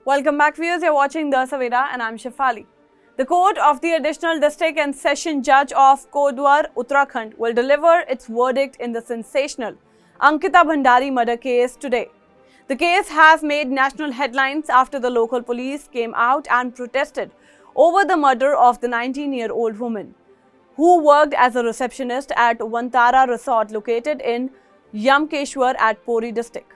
Welcome back, viewers. You're watching The Savera and I'm Shefali. The Court of the Additional District and Session Judge of Kodwar, Uttarakhand will deliver its verdict in the sensational Ankita Bhandari murder case today. The case has made national headlines after the local police came out and protested over the murder of the 19-year-old woman who worked as a receptionist at Vantara Resort located in Yamkeshwar at Pori district.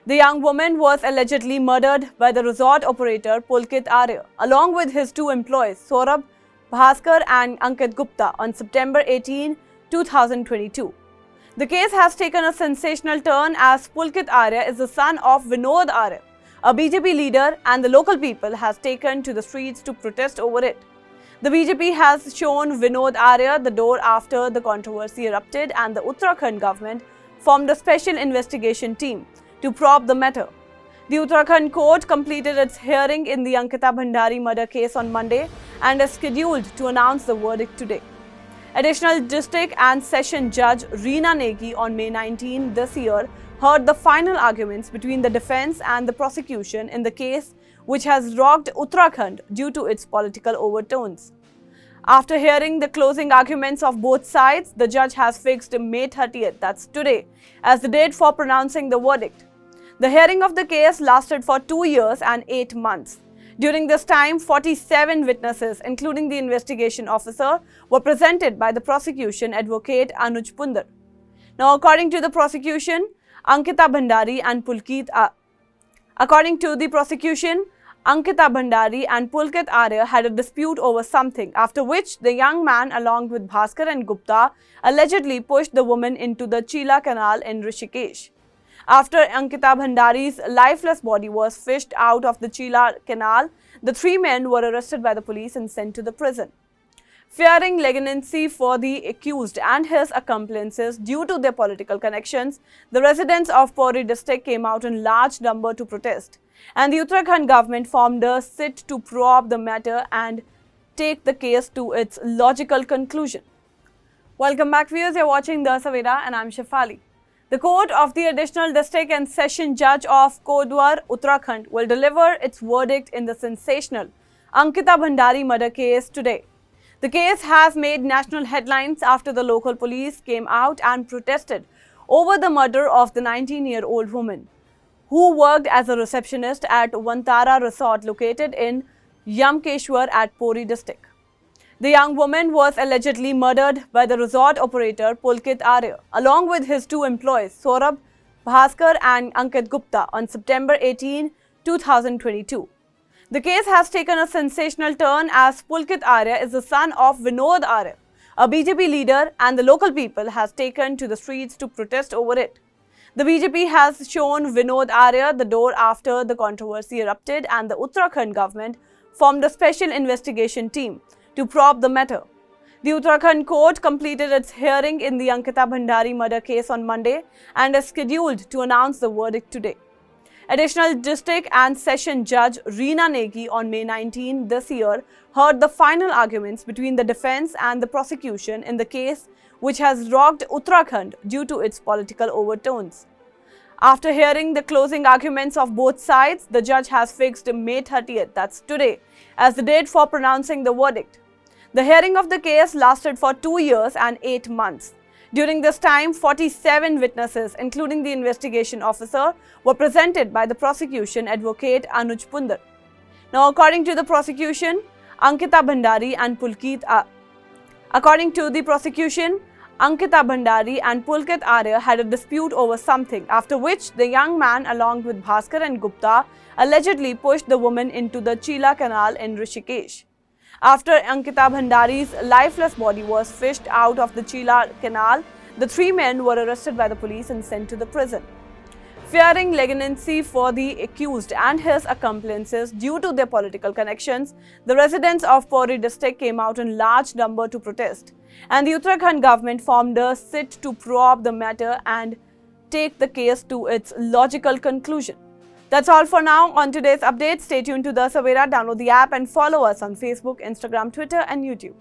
The young woman was allegedly murdered by the resort operator Pulkit Arya, along with his two employees, Saurabh Bhaskar and Ankit Gupta, on September 18, 2022. The case has taken a sensational turn as Pulkit Arya is the son of Vinod Arya, a BJP leader, and the local people has taken to the streets to protest over it. The BJP has shown Vinod Arya the door after the controversy erupted, and the Uttarakhand government formed a special investigation team to probe the matter. The Uttarakhand court completed its hearing in the Ankita Bhandari murder case on Monday and is scheduled to announce the verdict today. Additional District and Session Judge Reena Negi on May 19 this year heard the final arguments between the defense and the prosecution in the case, which has rocked Uttarakhand due to its political overtones. After hearing the closing arguments of both sides, the judge has fixed May 30th, that's today, as the date for pronouncing the verdict. The hearing of the case lasted for 2 years and 8 months. During this time, 47 witnesses, including the investigation officer, were presented by the prosecution advocate Anuj Pundar. Now, according to the prosecution, Ankita Bhandari and Pulkit Arya had a dispute over something, after which the young man along with Bhaskar and Gupta allegedly pushed the woman into the Chila Canal in Rishikesh. After Ankita Bhandari's lifeless body was fished out of the Chila Canal, the three men were arrested by the police and sent to the prison. Fearing leniency for the accused and his accomplices due to their political connections, the residents of Pori district came out in large number to protest, and the Uttarakhand government formed a sit to probe the matter and take the case to its logical conclusion. Welcome back, viewers. You're watching The Savera and I'm Shefali. The Court of the Additional District and Session Judge of Kodwar, Uttarakhand will deliver its verdict in the sensational Ankita Bhandari murder case today. The case has made national headlines after the local police came out and protested over the murder of the 19-year-old woman who worked as a receptionist at Vantara Resort located in Yamkeshwar at Pori district. The young woman was allegedly murdered by the resort operator Pulkit Arya, along with his two employees, Saurabh Bhaskar and Ankit Gupta, on September 18, 2022. The case has taken a sensational turn as Pulkit Arya is the son of Vinod Arya, a BJP leader, and the local people has taken to the streets to protest over it. The BJP has shown Vinod Arya the door after the controversy erupted, and the Uttarakhand government formed a special investigation team to probe the matter. The Uttarakhand court completed its hearing in the Ankita Bhandari murder case on Monday and is scheduled to announce the verdict today. Additional District and Session Judge Reena Negi on May 19 this year heard the final arguments between the defense and the prosecution in the case, which has rocked Uttarakhand due to its political overtones. After hearing the closing arguments of both sides, the judge has fixed May 30th, that's today, as the date for pronouncing the verdict. The hearing of the case lasted for 2 years and 8 months. During this time, 47 witnesses, including the investigation officer, were presented by the prosecution advocate Anuj Pundar. Now, according to the prosecution, Ankita Bhandari and Pulkit Arya had a dispute over something, after which the young man along with Bhaskar and Gupta allegedly pushed the woman into the Chila Canal in Rishikesh. After Ankita Bhandari's lifeless body was fished out of the Chila Canal, the three men were arrested by the police and sent to the prison. Fearing leniency for the accused and his accomplices due to their political connections, the residents of Pori district came out in large number to protest, and the Uttarakhand government formed a sit to probe the matter and take the case to its logical conclusion. That's all for now on today's update. Stay tuned to The Savera, download the app and follow us on Facebook, Instagram, Twitter and YouTube.